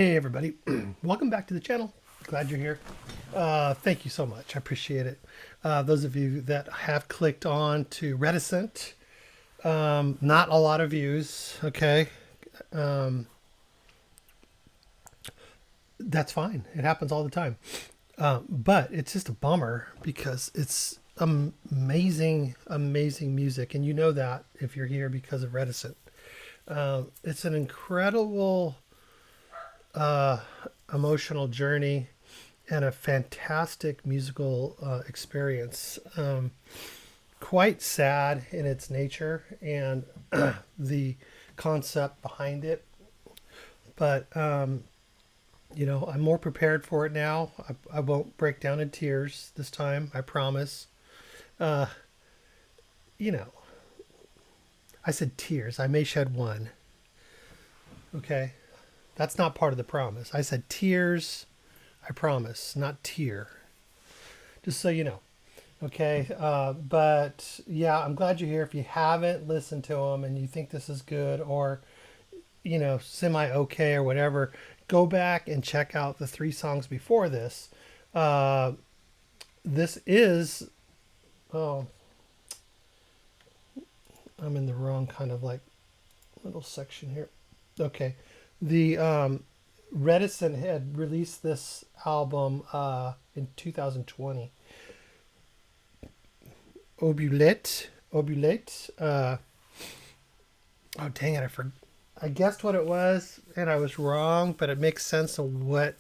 Hey everybody, welcome back to the channel. Glad you're here. Thank you so much. I appreciate it. Those of you that have clicked on to Reticent, not a lot of views, okay? Um, that's fine. It happens all the time. But it's just a bummer because it's amazing, amazing music. And you know that if you're here because of Reticent. It's an incredible emotional journey and a fantastic musical experience. Quite sad in its nature and the concept behind it, but I'm more prepared for it now. I won't break down in tears this time. I promise. Uh, you know, I said tears. I may shed one. Okay, that's not part of the promise. I said tears. I promise, not tear. Just so you know. Okay, but yeah, I'm glad you're here. If you haven't listened to them and you think this is good or, semi okay or whatever, go back and check out the three songs before this. Uh, this is, oh, I'm in the wrong kind of like little section here. Okay, the Reticent had released this album in 2020. Obulate. Oh dang it! I guessed what it was, and I was wrong. But it makes sense of what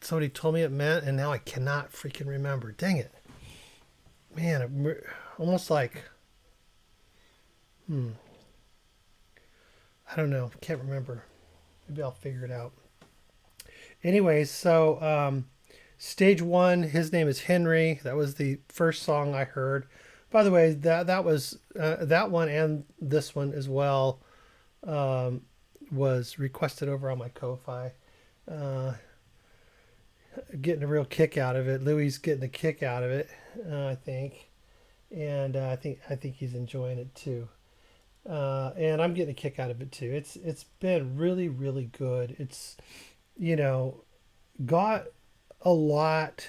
somebody told me it meant, and now I cannot freaking remember. Dang it, man! Almost like, I don't know. Can't remember. Maybe I'll figure it out. Anyways, so stage one. His name is Henry. That was the first song I heard. By the way, that was that one and this one as well was requested over on my Ko-Fi. Uh, Getting a real kick out of it. Louis getting a kick out of it, I think, and I think he's enjoying it too. And I'm getting a kick out of it too. It's been really really good. It's you know got a lot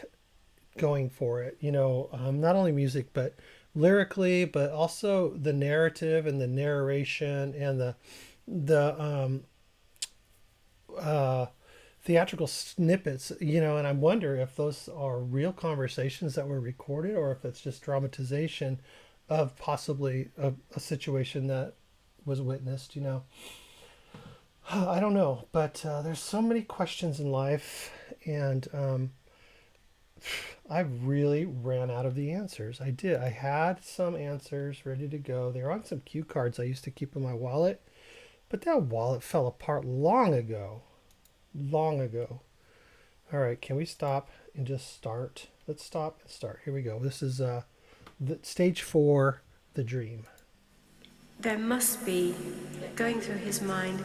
going for it. Not only music but lyrically, but also the narrative and the narration and the uh, theatrical snippets. And I wonder if those are real conversations that were recorded or if it's just dramatization of possibly a situation that was witnessed. I don't know, but there's so many questions in life, and I really ran out of the answers. I did. I had some answers ready to go. They were on some cue cards I used to keep in my wallet, but that wallet fell apart long ago. Long ago. All right, can we stop and just start? Let's stop and start. Here we go. This is the stage 4, The Dream. There must be, going through his mind,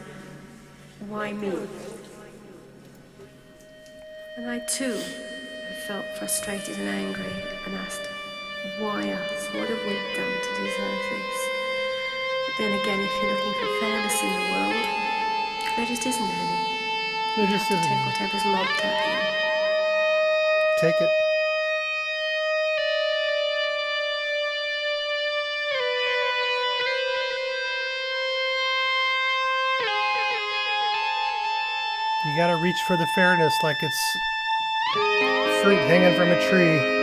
why me? And I too have felt frustrated and angry and asked, why us? What have we done to deserve this? But then again, if you're looking for fairness in the world, there just isn't any. There You just have to isn't. take whatever's lobbed at you. Take it. You gotta reach for the fairness like it's fruit hanging from a tree.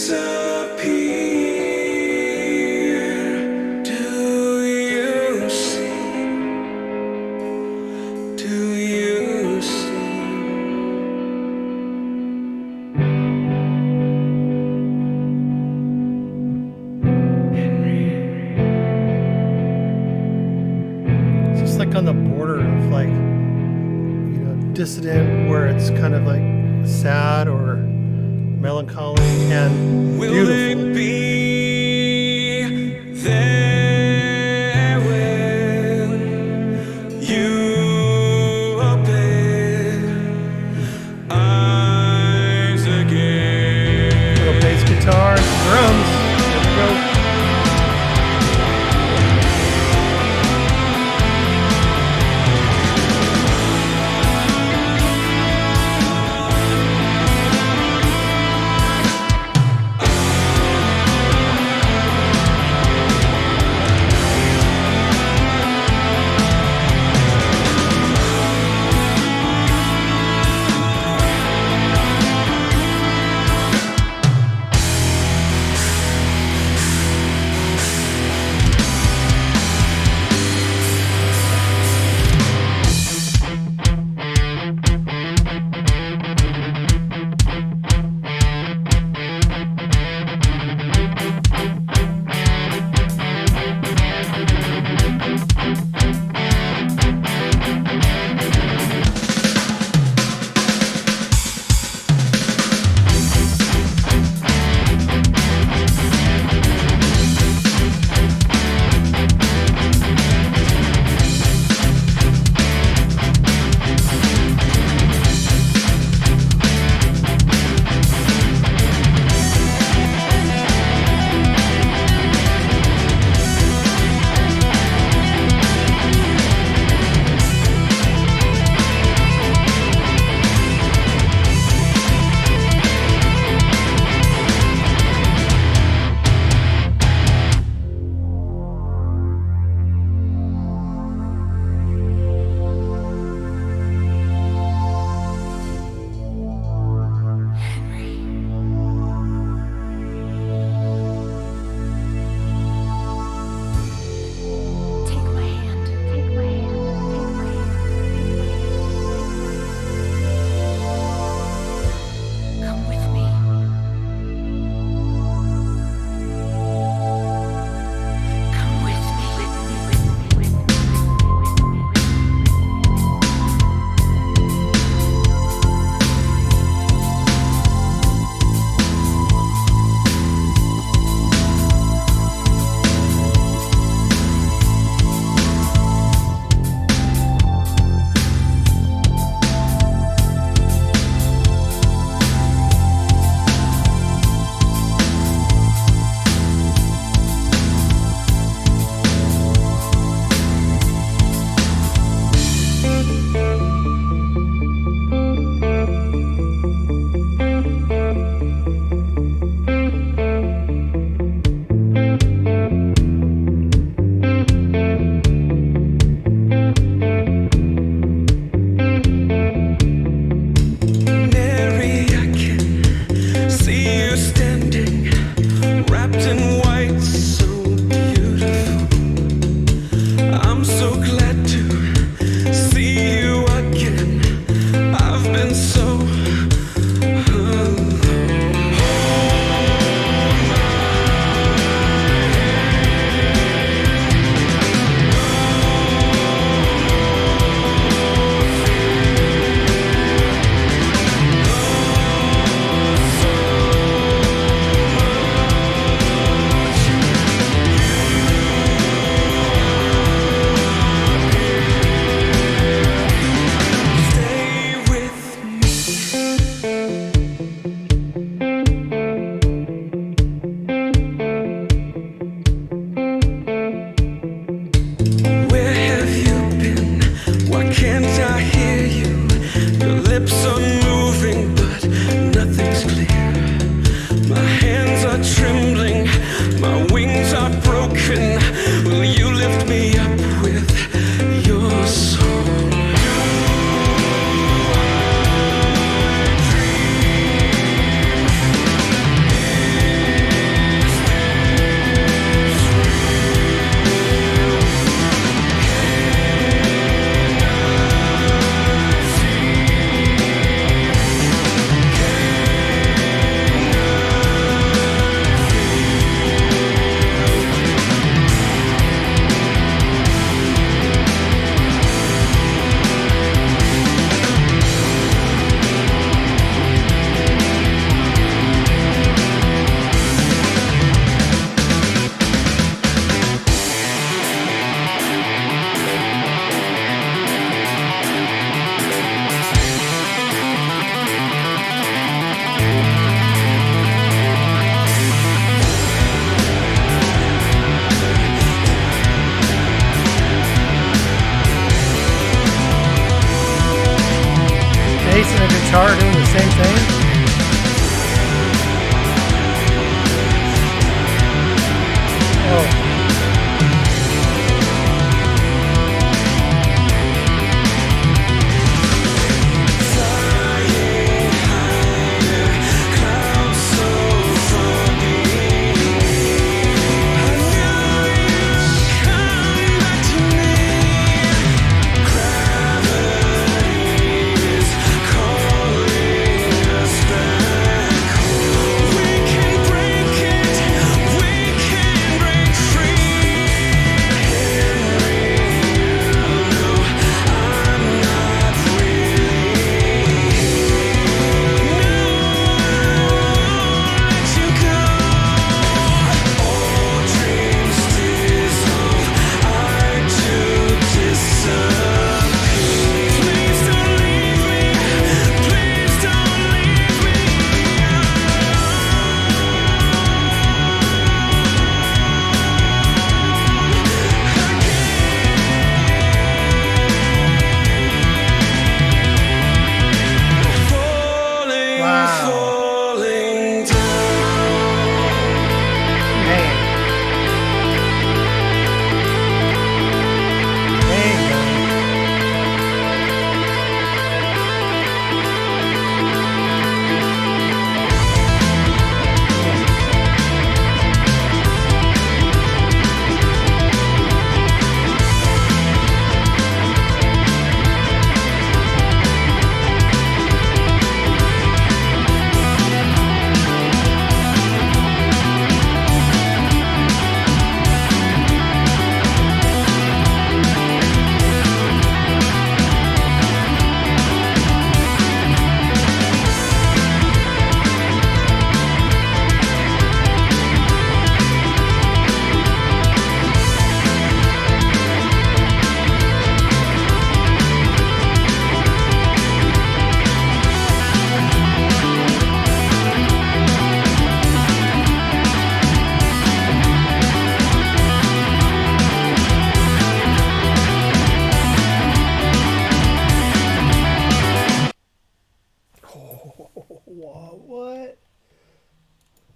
Do you see? Do you see? It's just like on the border of like, dissident, where it's kind of like sad or melancholy and Will beautiful. it be there when you open eyes again? Little bass guitar, drums. There we go.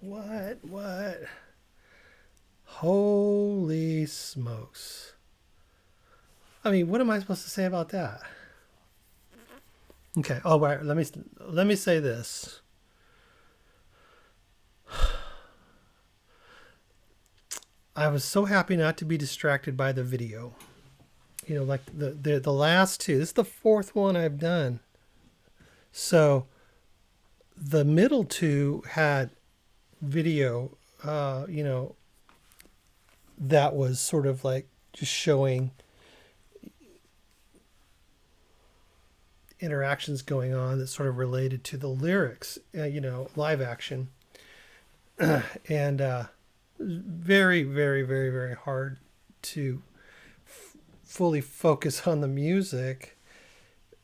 What? What? Holy smokes. I mean, what am I supposed to say about that? Okay. Oh, right. Let me say this. I was so happy not to be distracted by the video. You know, like the last two. This is the fourth one I've done. So the middle two had video. That was sort of like just showing interactions going on that sort of related to the lyrics. Live action, and very, very, very, very hard to fully focus on the music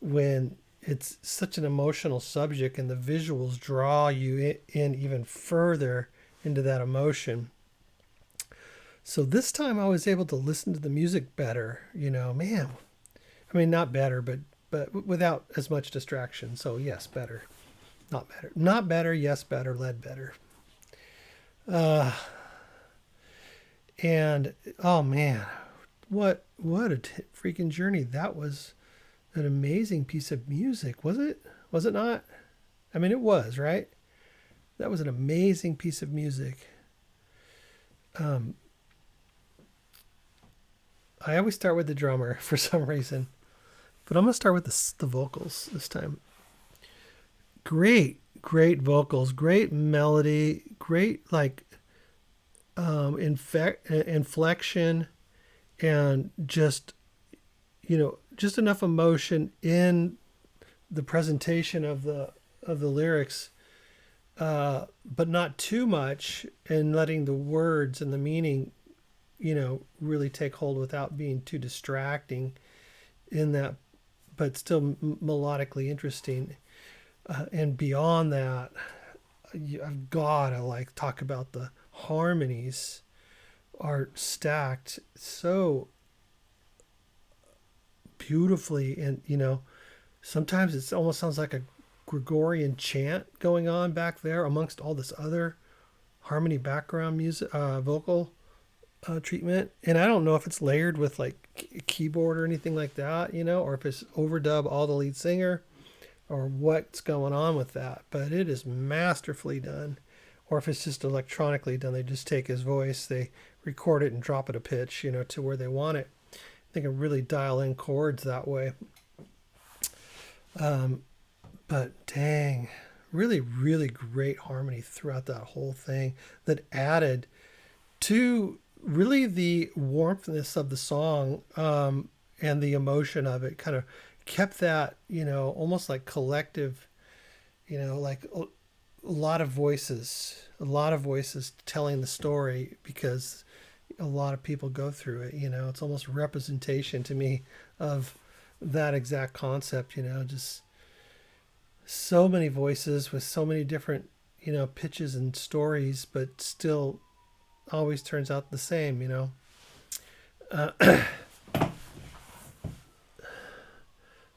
when it's such an emotional subject and the visuals draw you in even further into that emotion. So this time I was able to listen to the music better, man. I mean, not better, but without as much distraction. So yes, better. Not better. Not better, yes, better, Ledbetter. And oh man, what a freaking journey. That was an amazing piece of music, was it? Was it not? I mean, it was, right? That was an amazing piece of music. I always start with the drummer for some reason, but I'm gonna start with the vocals this time. Great vocals, great melody, great like inflection, and just just enough emotion in the presentation of the lyrics, but not too much, and letting the words and the meaning really take hold without being too distracting in that, but still melodically interesting. And beyond that, I've got to like talk about the harmonies are stacked so beautifully, and sometimes it almost sounds like a Gregorian chant going on back there amongst all this other harmony background music, vocal treatment. And I don't know if it's layered with like keyboard or anything like that, or if it's overdub all the lead singer or what's going on with that, but it is masterfully done. Or if it's just electronically done, they just take his voice, they record it and drop it a pitch, to where they want it. They can really dial in chords that way. But dang, really, really great harmony throughout that whole thing that added to really the warmthness of the song, and the emotion of it. Kind of kept that, almost like collective, like a lot of voices telling the story, because a lot of people go through it. It's almost representation to me of that exact concept. Just so many voices with so many different pitches and stories, but still always turns out the same.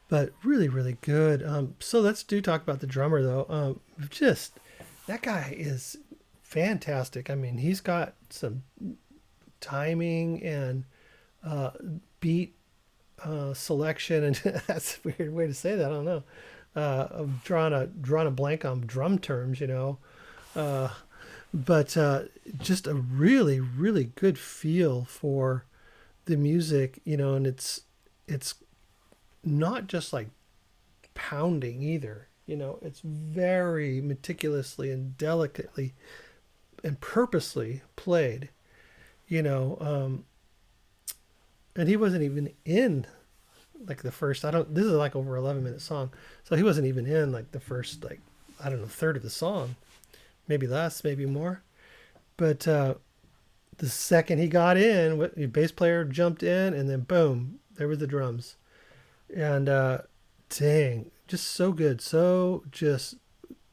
But really, really good. So let's talk about the drummer though. Just that guy is fantastic. I mean, he's got some timing and beat selection, and that's a weird way to say that. I don't know. I'm drawing a blank on drum terms, but just a really, really good feel for the music, and it's not just like pounding either. It's very meticulously and delicately and purposely played. And he wasn't even in like the first. This is like over 11-minute song, so he wasn't even in like the first, like, I don't know, third of the song, maybe less, maybe more. But the second he got in, the bass player jumped in, and then boom, there was the drums. And dang, just so good, so just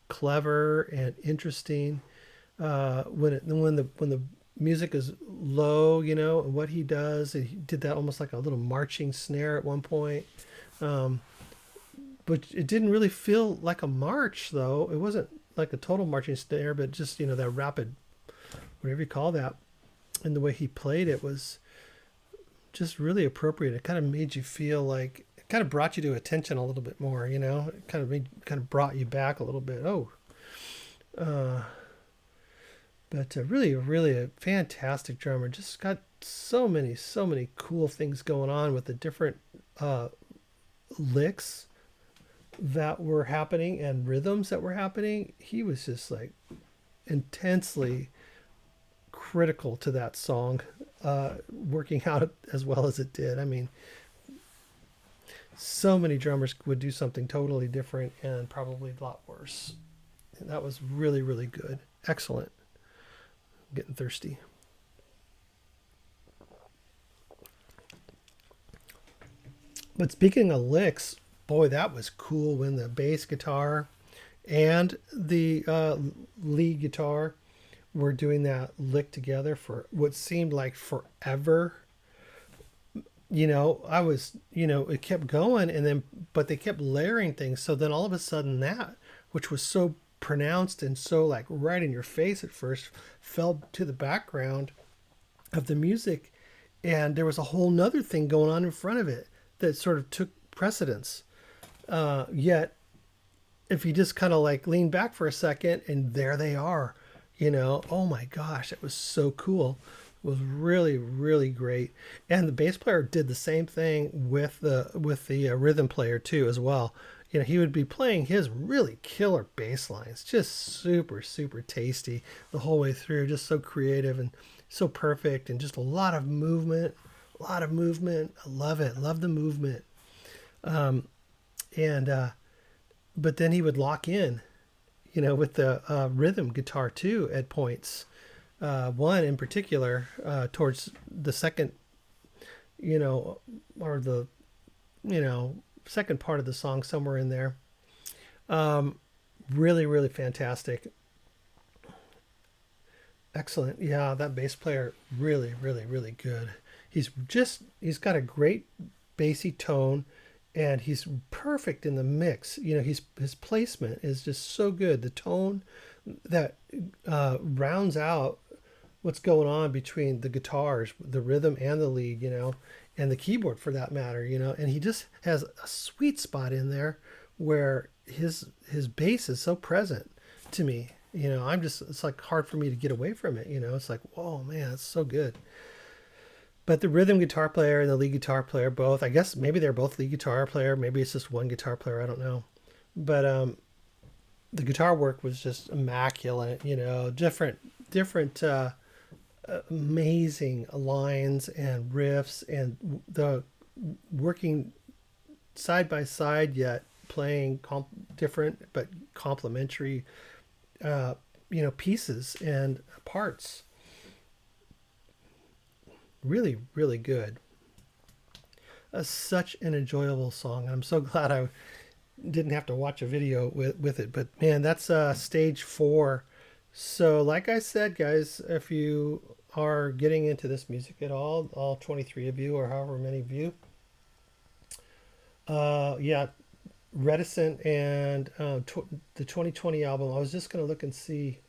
clever and interesting. When the music is low, and what he does, and he did that almost like a little marching snare at one point. But but it didn't really feel like a march though. It wasn't like a total marching snare, but just that rapid, whatever you call that, and the way he played it was just really appropriate. It kind of made you feel like it kind of brought you to attention a little bit more. It kind of brought you back a little bit. Oh, uh, but really, really a fantastic drummer. Just got so many cool things going on with the different uh, licks that were happening and rhythms that were happening. He was just like intensely critical to that song, working out as well as it did. I mean, so many drummers would do something totally different and probably a lot worse. And that was really, really good. Excellent. I'm getting thirsty. But speaking of licks, boy, that was cool when the bass guitar and the lead guitar were doing that lick together for what seemed like forever. I was, it kept going and then, but they kept layering things. So then all of a sudden that, which was so pronounced and so like right in your face at first, fell to the background of the music. And there was a whole nother thing going on in front of it that sort of took precedence. Yet, if you just kind of like lean back for a second and there they are, oh my gosh, it was so cool. It was really, really great. And the bass player did the same thing with the rhythm player too, as well. He would be playing his really killer bass lines, just super, super tasty the whole way through, just so creative and so perfect and just a lot of movement, a lot of movement. I love it. Love the movement. And but then he would lock in, with the rhythm guitar too at points. One in particular, towards the second, or the, second part of the song, somewhere in there. Really, really fantastic. Excellent. Yeah, that bass player, really, really, really good. He's got a great bassy tone and he's perfect in the mix. His placement is just so good. The tone that rounds out what's going on between the guitars, the rhythm and the lead, and the keyboard for that matter, and he just has a sweet spot in there where his bass is so present to me. It's like hard for me to get away from it. It's like, whoa, man, it's so good. But the rhythm guitar player and the lead guitar player both, I guess maybe they're both lead guitar player. Maybe it's just one guitar player. I don't know. But the guitar work was just immaculate, different amazing lines and riffs and the working side by side yet playing different but complementary pieces and parts. Really, really good. Such an enjoyable song. I'm so glad I didn't have to watch a video with it. But man, that's stage 4. So like I said, guys, if you are getting into this music at all 23 of you or however many of you, yeah, Reticent and the 2020 album. I was just going to look and see.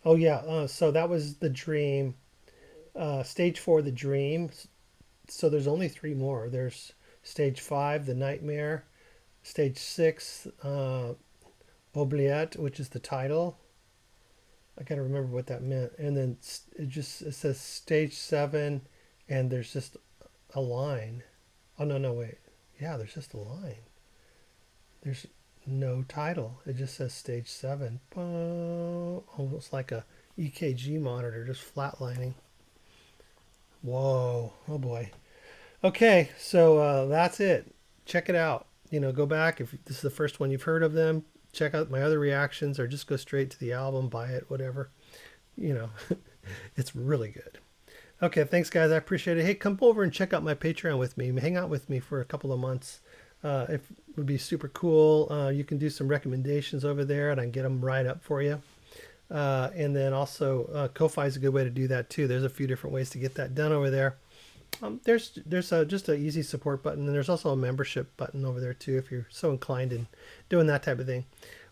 Oh yeah, so that was The Dream. Stage 4, The Dream. So there's only 3 more. There's stage 5, The Nightmare. Stage 6, Oubliette, which is the title. I gotta remember what that meant. And then it says stage 7, and there's just a line. Oh no, wait. Yeah, there's just a line. There's no title. It just says stage 7. Almost like a EKG monitor, just flatlining. Whoa, oh boy. Okay, so that's it. Check it out. Go back if this is the first one you've heard of them. Check out my other reactions or just go straight to the album, buy it, whatever. It's really good. Okay, thanks guys. I appreciate it. Hey, come over and check out my Patreon with me. Hang out with me for a couple of months. It would be super cool. You can do some recommendations over there and I can get them right up for you. And then also Ko-Fi is a good way to do that too. There's a few different ways to get that done over there. There's just an easy support button, and there's also a membership button over there too if you're so inclined in doing that type of thing.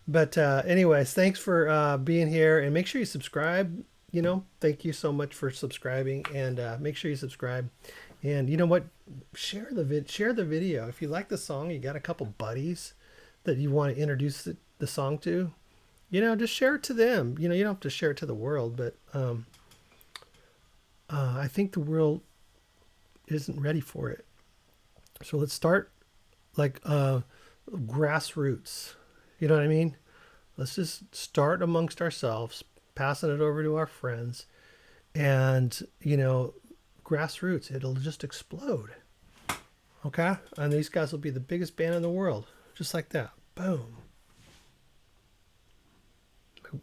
But anyways, thanks for being here, and make sure you subscribe. Thank you so much for subscribing, and make sure you subscribe. And you know what? Share the video. If you like the song, you got a couple buddies that you want to introduce the song to. Just share it to them. You don't have to share it to the world, but I think the world isn't ready for it. So let's start like grassroots. You know what I mean? Let's just start amongst ourselves, passing it over to our friends, and grassroots. It'll just explode. Okay, and these guys will be the biggest band in the world, just like that. Boom.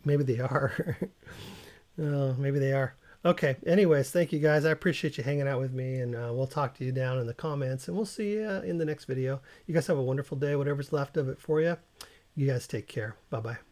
Maybe they are. Maybe they are. Okay. Anyways, thank you guys. I appreciate you hanging out with me, and we'll talk to you down in the comments, and we'll see you in the next video. You guys have a wonderful day, whatever's left of it for you. You guys take care. Bye-bye.